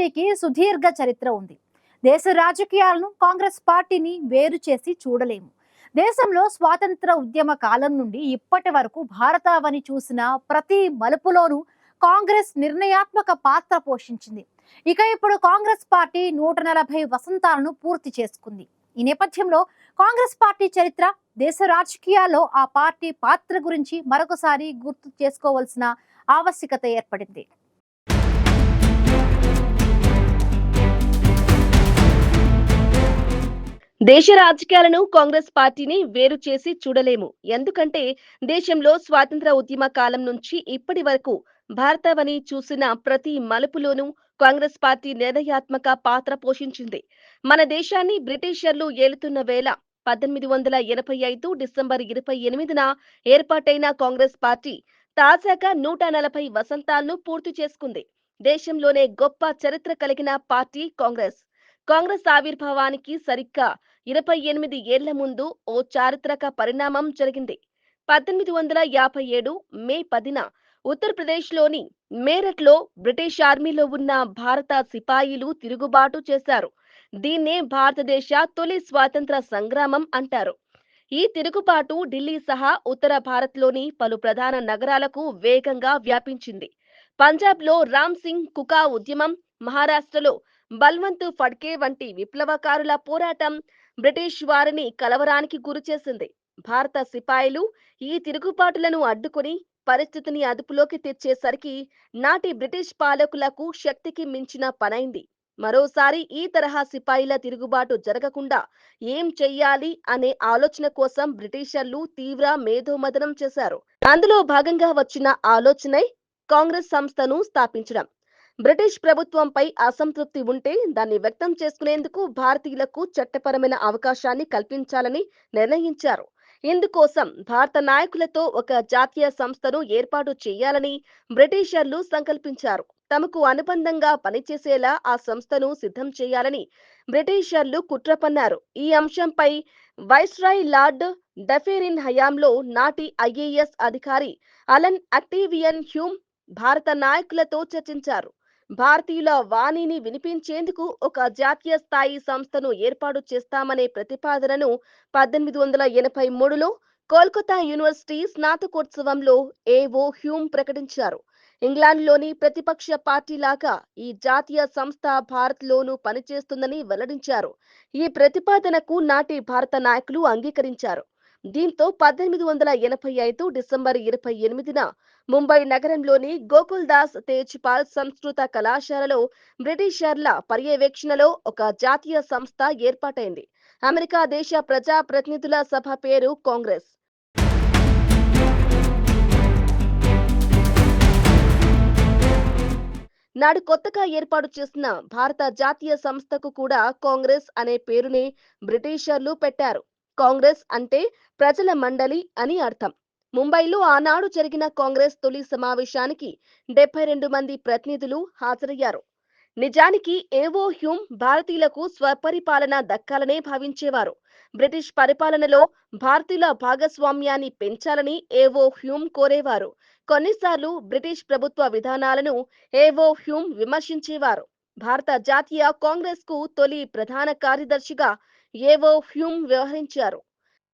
పార్టీకి సుదీర్ఘ చరిత్ర ఉంది. దేశ రాజకీయాలను కాంగ్రెస్ పార్టీని వేరు చేసి చూడలేము. దేశంలో స్వాతంత్ర ఉద్యమ కాలం నుండి ఇప్పటి వరకు భారతావని చూసిన ప్రతి మలుపులోనూ కాంగ్రెస్ నిర్ణయాత్మక పాత్ర పోషించింది. ఇక ఇప్పుడు కాంగ్రెస్ పార్టీ 140 వసంతాలను పూర్తి చేసుకుంది. ఈ నేపథ్యంలో కాంగ్రెస్ పార్టీ చరిత్ర, దేశ రాజకీయాల్లో ఆ పార్టీ పాత్ర గురించి మరొకసారి గుర్తు చేసుకోవాల్సిన ఆవశ్యకత ఏర్పడింది. దేశ రాజకీయాలను కాంగ్రెస్ పార్టీని వేరు చేసి చూడలేము. ఎందుకంటే దేశంలో స్వాతంత్ర ఉద్యమ కాలం నుంచి ఇప్పటి వరకు భారతావని చూసిన ప్రతి మలుపులోనూ కాంగ్రెస్ పార్టీ నిర్ణయాత్మక పాత్ర పోషించింది. మన దేశాన్ని బ్రిటిషర్లు ఏలుతున్న వేళ 1885 డిసెంబర్ 28న ఏర్పాటైన కాంగ్రెస్ పార్టీ తాజాగా 140 వసంతాలను పూర్తి చేసుకుంది. దేశంలోనే గొప్ప చరిత్ర కలిగిన పార్టీ కాంగ్రెస్. కాంగ్రెస్ ఆవిర్భావానికి సరిగ్గా 28 ఏళ్ల ముందు ఓ చారిత్రక పరిణామం జరిగింది. 1857 మే 10న ఉత్తరప్రదేశ్లోని మేరట్లో బ్రిటిష్ ఆర్మీలో ఉన్న భారత సిపాయిలు తిరుగుబాటు చేశారు. దీన్నే భారతదేశ తొలి స్వాతంత్ర సంగ్రామం అంటారు. ఈ తిరుగుబాటు ఢిల్లీ సహా ఉత్తర భారత్లోని పలు ప్రధాన నగరాలకు వేగంగా వ్యాపించింది. పంజాబ్లో రామ్ సింగ్ కుకా ఉద్యమం, మహారాష్ట్రలో బల్వంత్ ఫడ్కే వంటి విప్లవకారుల పోరాటం బ్రిటిష్ వారిని కలవరానికి గురిచేసింది. భారత సిపాయిలు ఈ తిరుగుబాటులను అడ్డుకొని పరిస్థితిని అదుపులోకి తెచ్చేసరికి నాటి బ్రిటిష్ పాలకులకు శక్తికి మించిన పనైంది. మరోసారి ఈ తరహా సిపాయిల తిరుగుబాటు జరగకుండా ఏం చెయ్యాలి అనే ఆలోచన కోసం బ్రిటిషర్లు తీవ్ర మేధోమథనం చేశారు. అందులో భాగంగా వచ్చిన ఆలోచనే కాంగ్రెస్ సంస్థను స్థాపించడం. బ్రిటిష్ ప్రభుత్వంపై అసంతృప్తి ఉంటే దాన్ని వ్యక్తం చేసుకునేందుకు భారతీయులకు చట్టపరమైన అవకాశాన్ని కల్పించాలని నిర్ణయించారు. ఇందుకోసం భారత నాయకులతో ఒక జాతీయ సంస్థను ఏర్పాటు చేయాలని బ్రిటిషర్లు సంకల్పించారు. తమకు అనుబంధంగా పనిచేసేలా ఆ సంస్థను సిద్ధం చేయాలని బ్రిటిషర్లు కుట్ర పన్నారు. ఈ అంశంపై వైస్రాయ్ లార్డ్ డఫెరిన్ హయాంలో నాటి ఐఏఎస్ అధికారి అలన్ అక్టేవియన్ హ్యూమ్ భారత నాయకులతో చర్చించారు. భారతీయుల వాణిని వినిపించేందుకు ఒక జాతీయ స్థాయి సంస్థను ఏర్పాటు చేస్తామనే ప్రతిపాదనను 1883లో కోల్కతా యూనివర్సిటీ స్నాతకోత్సవంలో ఏవో హ్యూమ్ ప్రకటించారు. ఇంగ్లాండ్లోని ప్రతిపక్ష పార్టీలాగా ఈ జాతీయ సంస్థ భారత్లోనూ పనిచేస్తుందని వెల్లడించారు. ఈ ప్రతిపాదనకు నాటి భారత నాయకులు అంగీకరించారు. దీంతో 1885 డిసెంబర్ 28న ముంబై నగరంలోని గోకుల్దాస్ తేజ్పాల్ సంస్కృత కళాశాలలో బ్రిటిషర్ల పర్యవేక్షణలో ఒక జాతీయ సంస్థ ఏర్పాటైంది. అమెరికా దేశ ప్రజా ప్రతినిధుల సభ పేరు కాంగ్రెస్. నాడు కొత్తగా ఏర్పాటు చేసిన భారత జాతీయ సంస్థకు కూడా కాంగ్రెస్ అనే పేరునే బ్రిటిషర్లు పెట్టారు. కాంగ్రెస్ అంటే ప్రజల మండలి అని అర్థం. ముంబైలో ఆనాడు జరిగిన కాంగ్రెస్ తొలి సమావేశానికి 72 మంది ప్రతినిధులు హాజరయ్యారు. నిజానికి ఏవో హ్యూమ్ భారతీయులకు స్వపరిపాలన దక్కాలనే భావించేవారు. బ్రిటిష్ పరిపాలనలో భారతీయుల భాగస్వామ్యాన్ని పెంచాలని ఏవో హ్యూమ్ కోరేవారు. కొన్నిసార్లు బ్రిటిష్ ప్రభుత్వ విధానాలను ఏవో హ్యూమ్ విమర్శించేవారు. భారత జాతీయ కాంగ్రెస్ కు తొలి ప్రధాన కార్యదర్శిగా ఏవో హ్యూమ్ వ్యవహరించారు.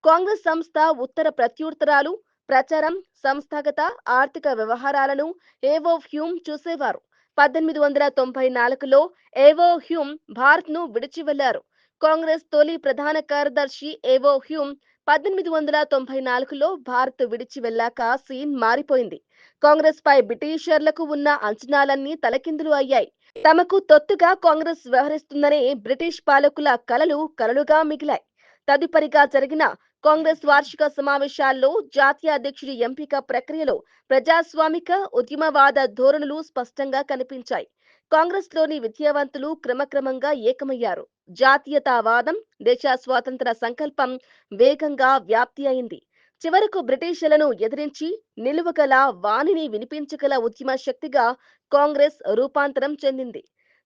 కాంగ్రెస్ సంస్థ ఉత్తర ప్రత్యుత్తరాలు, ప్రచారం, సంస్థాగత ఆర్థిక వ్యవహారాలను ఏవో హ్యూమ్ చూసేవారు. 1894లో ఏవో హ్యూమ్ భారత్ను విడిచి వెళ్లారు. కాంగ్రెస్ తొలి ప్రధాన కార్యదర్శి ఏవో హ్యూమ్ 1894లో భారత్ విడిచి వెళ్లాక సీన్ మారిపోయింది. కాంగ్రెస్ పై బ్రిటిషర్లకు ఉన్న అంచనాలన్నీ తలకిందులు అయ్యాయి. తమకు తొత్తుగా కాంగ్రెస్ వ్యవహరిస్తుందనే బ్రిటిష్ పాలకుల కలలుగా మిగిలాయి. తదుపరిగా జరిగిన కాంగ్రెస్ వార్షిక సమావేశాల్లో జాతీయ అధ్యక్షుడి ఎంపిక ప్రక్రియలో ప్రజాస్వామిక, ఉద్యమవాద ధోరణులు స్పష్టంగా కనిపించాయి. కాంగ్రెస్లోని విద్యావంతులు క్రమక్రమంగా ఏకమయ్యారు. జాతీయతావాదం, దేశ స్వాతంత్ర సంకల్పం వేగంగా వ్యాప్తి అయింది. చివరకు బ్రిటిషర్లను ఎదిరించి నిలువగల, వాణిని వినిపించగల ఉద్యమ శక్తిగా కాంగ్రెస్ రూపాంతరం చెందింది.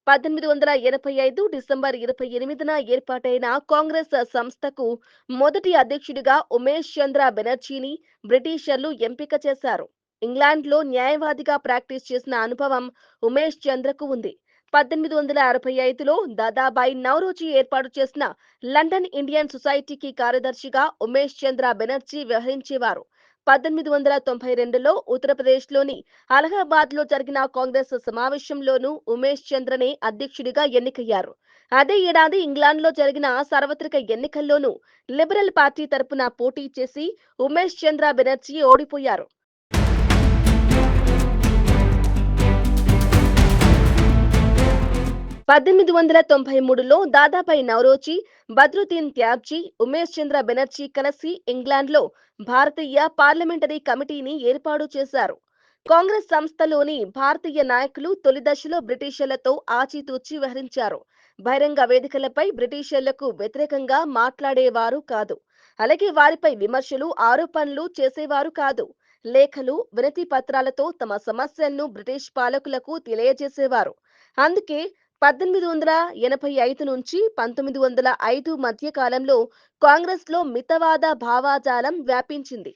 1885 డిసెంబర్ 28న ఏర్పాటైన కాంగ్రెస్ సంస్థకు మొదటి అధ్యక్షుడిగా ఉమేష్ చంద్ర బెనర్జీని బ్రిటిషర్లు ఎంపిక చేశారు. ఇంగ్లాండ్లో న్యాయవాదిగా ప్రాక్టీస్ చేసిన అనుభవం ఉమేష్ చంద్రకు ఉంది. 1865లో దాదాబాయి నౌరోజీ ఏర్పాటు చేసిన లండన్ ఇండియన్ సొసైటీకి కార్యదర్శిగా ఉమేష్ చంద్ర బెనర్జీ వ్యవహరించేవారు. 1892లో ఉత్తరప్రదేశ్లోని అలహాబాద్లో జరిగిన కాంగ్రెస్ సమావేశంలోనూ ఉమేష్ చంద్రనే అధ్యక్షుడిగా ఎన్నికయ్యారు. అదే ఏడాది ఇంగ్లాండ్లో జరిగిన సార్వత్రిక ఎన్నికల్లోనూ లిబరల్ పార్టీ తరపున పోటీ చేసి ఉమేష్ చంద్ర బెనర్జీ ఓడిపోయారు. 1893లో దాదాబాయి నౌరోజీ, బద్రుద్దీన్ త్యాబ్జీ, ఉమేష్ చంద్ర బెనర్జీ కలిసి ఇంగ్లాండ్లో భారతీయ పార్లమెంటరీ కమిటీని ఏర్పాటు చేశారు. కాంగ్రెస్ సంస్థలోని భారతీయ నాయకులు తొలి దశలో బ్రిటిషర్లతో ఆచితూచి వ్యవహరించారు. బహిరంగ వేదికలపై బ్రిటిషర్లకు వ్యతిరేకంగా మాట్లాడేవారు కాదు. అలాగే వారిపై విమర్శలు, ఆరోపణలు చేసేవారు కాదు. లేఖలు, వినతి పత్రాలతో తమ సమస్యలను బ్రిటిష్ పాలకులకు తెలియజేసేవారు. అందుకే 1885 నుంచి 1905 మధ్య కాలంలో కాంగ్రెస్లో మితవాద భావజాలం వ్యాపించింది.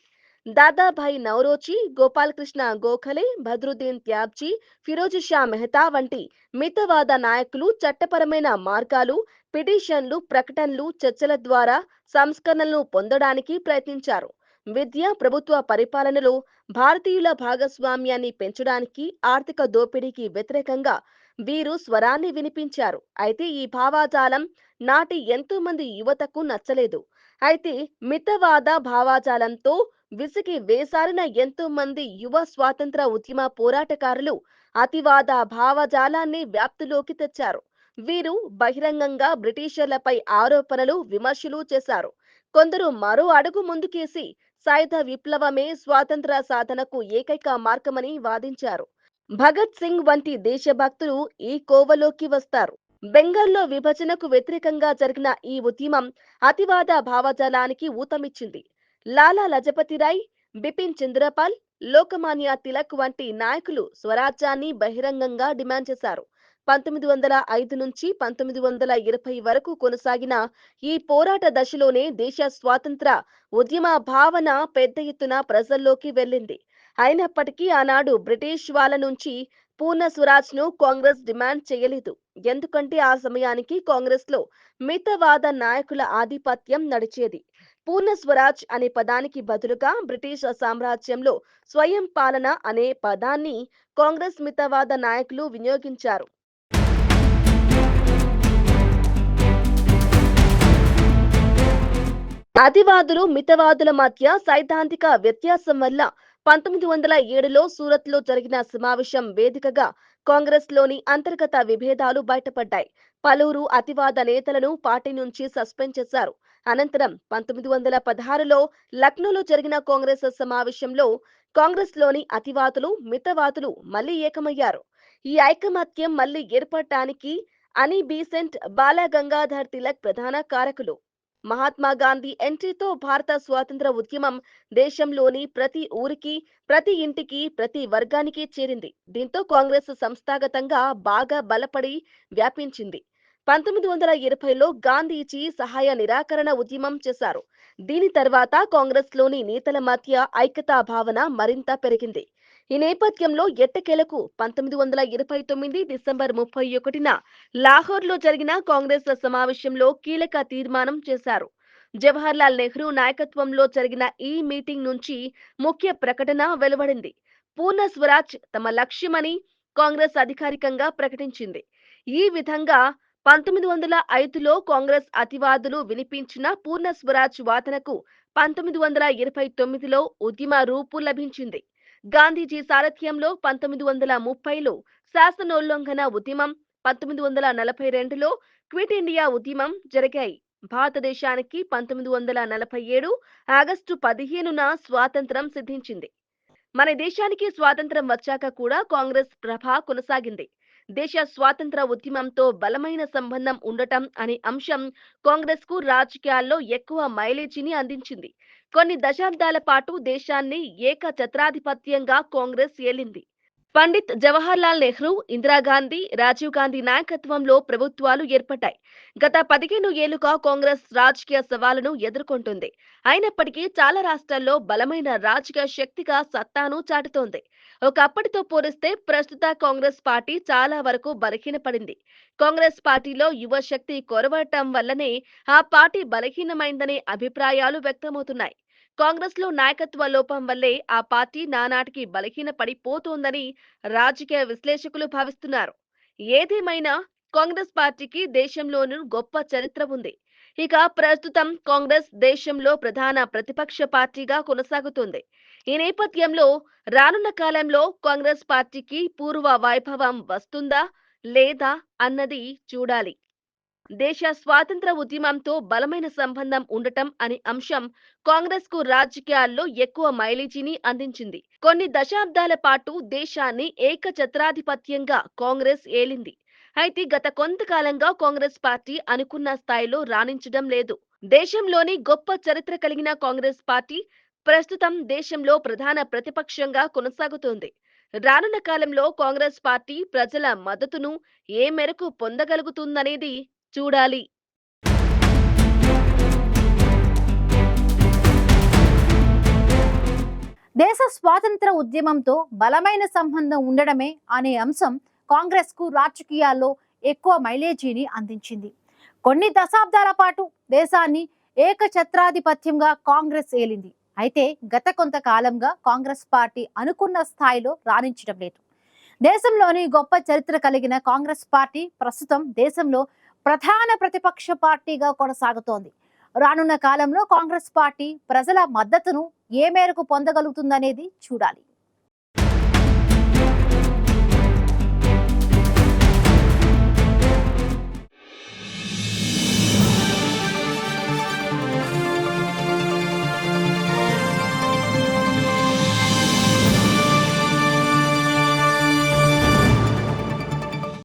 దాదాభాయ్ నౌరోజీ, గోపాలకృష్ణ గోఖలే, బద్రుద్దీన్ త్యాబ్జీ, ఫిరోజ్ షా మెహతా వంటి మితవాద నాయకులు చట్టపరమైన మార్గాలు, పిటిషన్లు, ప్రకటనలు, చర్చల ద్వారా సంస్కరణలను పొందడానికి ప్రయత్నించారు. విద్య, ప్రభుత్వ పరిపాలనలో భారతీయుల భాగస్వామ్యాన్ని పెంచడానికి, ఆర్థిక దోపిడీకి వ్యతిరేకంగా వీరు స్వరాన్ని వినిపించారు. అయితే ఈ భావజాలం నాటి ఎంతో మంది యువతకు నచ్చలేదు. అయితే మితవాద భావజాలంతో విసిగి వేసారిన ఎంతో మంది యువ స్వాతంత్ర ఉద్యమ పోరాటకారులు అతివాద భావజాలాన్ని వ్యాప్తిలోకి తెచ్చారు. వీరు బహిరంగంగా బ్రిటిషర్లపై ఆరోపణలు, విమర్శలు చేశారు. కొందరు మరో అడుగు ముందుకేసి సాయుధ విప్లవమే స్వాతంత్ర సాధనకు ఏకైక మార్గమని వాదించారు. భగత్ సింగ్ వంటి దేశభక్తులు ఈ కోవలోకి వస్తారు. బెంగాల్లో విభజనకు వ్యతిరేకంగా జరిగిన ఈ ఉద్యమం అతివాద భావజాలానికి ఊతమిచ్చింది. లాలా లజపతి రాయ్, బిపిన్ చంద్రపాల్, లోకమాన్య తిలక్ వంటి నాయకులు స్వరాజ్యాన్ని బహిరంగంగా డిమాండ్ చేశారు. 1905 నుంచి 1920 వరకు కొనసాగిన ఈ పోరాట దశలోనే దేశ స్వాతంత్ర ఉద్యమ భావన పెద్ద ఎత్తున ప్రజల్లోకి వెళ్ళింది. అయినప్పటికీ ఆనాడు బ్రిటిష్ వాళ్ళ నుంచి పూర్ణ స్వరాజ్ ను కాంగ్రెస్ డిమాండ్ చేయలేదు. ఎందుకంటే ఆ సమయానికి కాంగ్రెస్ లో మితవాద నాయకుల ఆధిపత్యం నడిచేది. పూర్ణ స్వరాజ్ అనే పదానికి బదులుగా బ్రిటిష్ సామ్రాజ్యంలో స్వయం పాలన అనే పదాన్ని కాంగ్రెస్ మితవాద నాయకులు వినియోగించారు. అతివాదులు, మితవాదుల మధ్య సైద్ధాంతిక వ్యత్యాసం వల్ల 1907లో సూరత్లో జరిగిన సమావేశం వేదికగా కాంగ్రెస్లోని అంతర్గత విభేదాలు బయటపడ్డాయి. పలువురు అతివాద నేతలను పార్టీ నుంచి సస్పెండ్ చేశారు. అనంతరం 1916లో లక్నోలో జరిగిన కాంగ్రెస్ సమావేశంలో కాంగ్రెస్లోని అతివాదులు, మితవాదులు మళ్లీ ఏకమయ్యారు. ఈ ఐకమత్యం మళ్లీ ఏర్పడటానికి అని బీసెంట్, బాలగంగాధర్ తిలక్ ప్రధాన కారకులు. మహాత్మా గాంధీ ఎంట్రీతో భారత స్వాతంత్ర ఉద్యమం దేశంలోని ప్రతి ఊరికి, ప్రతి ఇంటికి, ప్రతి వర్గానికి చేరింది. దీంతో కాంగ్రెస్ సంస్థాగతంగా బాగా బలపడి వ్యాపించింది. 1920లో గాంధీజీ సహాయ నిరాకరణ ఉద్యమం చేశారు. దీని తర్వాత కాంగ్రెస్లోని నేతల మధ్య ఐక్యతా భావన మరింత పెరిగింది. ఈ నేపథ్యంలో ఎట్టకేలకు 1929 డిసెంబర్ 31న లాహోర్లో జరిగిన కాంగ్రెస్ సమావేశంలో కీలక తీర్మానం చేశారు. జవహర్లాల్ నెహ్రూ నాయకత్వంలో జరిగిన ఈ మీటింగ్ నుంచి ముఖ్య ప్రకటన వెలువడింది. పూర్ణ స్వరాజ్ తమ లక్ష్యమని కాంగ్రెస్ అధికారికంగా ప్రకటించింది. ఈ విధంగా 1905లో కాంగ్రెస్ అతివాదులు వినిపించిన పూర్ణ స్వరాజ్ వాదనకు 1929లో ఉద్యమ రూపు లభించింది. గాంధీజీ సారథ్యంలో 1930లో శాసనోల్లంఘన ఉద్యమం, 1942లో క్విట్ ఇండియా ఉద్యమం జరిగాయి. భారతదేశానికి 1947 ఆగస్టు 15న స్వాతంత్రం సిద్ధించింది. మన దేశానికి స్వాతంత్రం వచ్చాక కూడా కాంగ్రెస్ ప్రభ కొనసాగింది. దేశ స్వాతంత్ర ఉద్యమంతో బలమైన సంబంధం ఉండటం అనే అంశం కాంగ్రెస్ కు రాజకీయాల్లో ఎక్కువ మైలేజీని అందించింది. కొన్ని దశాబ్దాల పాటు దేశాన్ని ఏకఛత్రాధిపత్యంగా కాంగ్రెస్ ఏలింది. పండిత్ జవహర్లాల్ నెహ్రూ, ఇందిరాగాంధీ, రాజీవ్ గాంధీ నాయకత్వంలో ప్రభుత్వాలు ఏర్పడ్డాయి. గత 15 ఏళ్లుగా కాంగ్రెస్ రాజకీయ సవాలును ఎదుర్కొంటుంది. అయినప్పటికీ చాలా రాష్ట్రాల్లో బలమైన రాజకీయ శక్తిగా సత్తాను చాటుతోంది. ఒకప్పటితో పోలిస్తే ప్రస్తుత కాంగ్రెస్ పార్టీ చాలా వరకు బలహీనపడింది. కాంగ్రెస్ పార్టీలో యువశక్తి కొరవటం వల్లనే ఆ పార్టీ బలహీనమైందనే అభిప్రాయాలు వ్యక్తమవుతున్నాయి. కాంగ్రెస్లో నాయకత్వ లోపం వల్లే ఆ పార్టీ నానాటికి బలహీనపడిపోతోందని రాజకీయ విశ్లేషకులు భావిస్తున్నారు. ఏదేమైనా కాంగ్రెస్ పార్టీకి దేశంలోనూ గొప్ప చరిత్ర ఉంది. ఇక ప్రస్తుతం కాంగ్రెస్ దేశంలో ప్రధాన ప్రతిపక్ష పార్టీగా కొనసాగుతోంది. ఈ నేపథ్యంలో రానున్న కాలంలో కాంగ్రెస్ పార్టీకి పూర్వ వైభవం వస్తుందా లేదా అన్నది చూడాలి. దేశ స్వాతంత్ర ఉద్యమంతో బలమైన సంబంధం ఉండటం అనే అంశం కాంగ్రెస్ కు రాజకీయాల్లో ఎక్కువ మైలేజీని అందించింది. కొన్ని దశాబ్దాల పాటు దేశాన్ని ఏకఛత్రాధిపత్యంగా కాంగ్రెస్ ఏలింది. అయితే గత కొంతకాలంగా కాంగ్రెస్ పార్టీ అనుకున్న స్థాయిలో రాణించడం లేదు. దేశంలోని గొప్ప చరిత్ర కలిగిన కాంగ్రెస్ పార్టీ ప్రస్తుతం దేశంలో ప్రధాన ప్రతిపక్షంగా కొనసాగుతోంది. రానున్న కాలంలో కాంగ్రెస్ పార్టీ ప్రజల మద్దతును ఏ మేరకు పొందగలుగుతుందనేది చూడాలి. దేశ స్వాతంత్ర ఉద్యమంతో బలమైన సంబంధం ఉండడమే అనే అంశం కాంగ్రెస్ కు రాజకీయాల్లో ఎక్కువ మైలేజీని అందించింది. కొన్ని దశాబ్దాల పాటు దేశాన్ని ఏకఛత్రాధిపత్యంగా కాంగ్రెస్ ఏలింది. అయితే గత కొంతకాలంగా కాంగ్రెస్ పార్టీ అనుకున్న స్థాయిలో రాణించడం లేదు. దేశంలోని గొప్ప చరిత్ర కలిగిన కాంగ్రెస్ పార్టీ ప్రస్తుతం దేశంలో ప్రధాన ప్రతిపక్ష పార్టీగా కొనసాగుతోంది. రానున్న కాలంలో కాంగ్రెస్ పార్టీ ప్రజల మద్దతును ఏ మేరకు పొందగలుగుతుందనేది చూడాలి.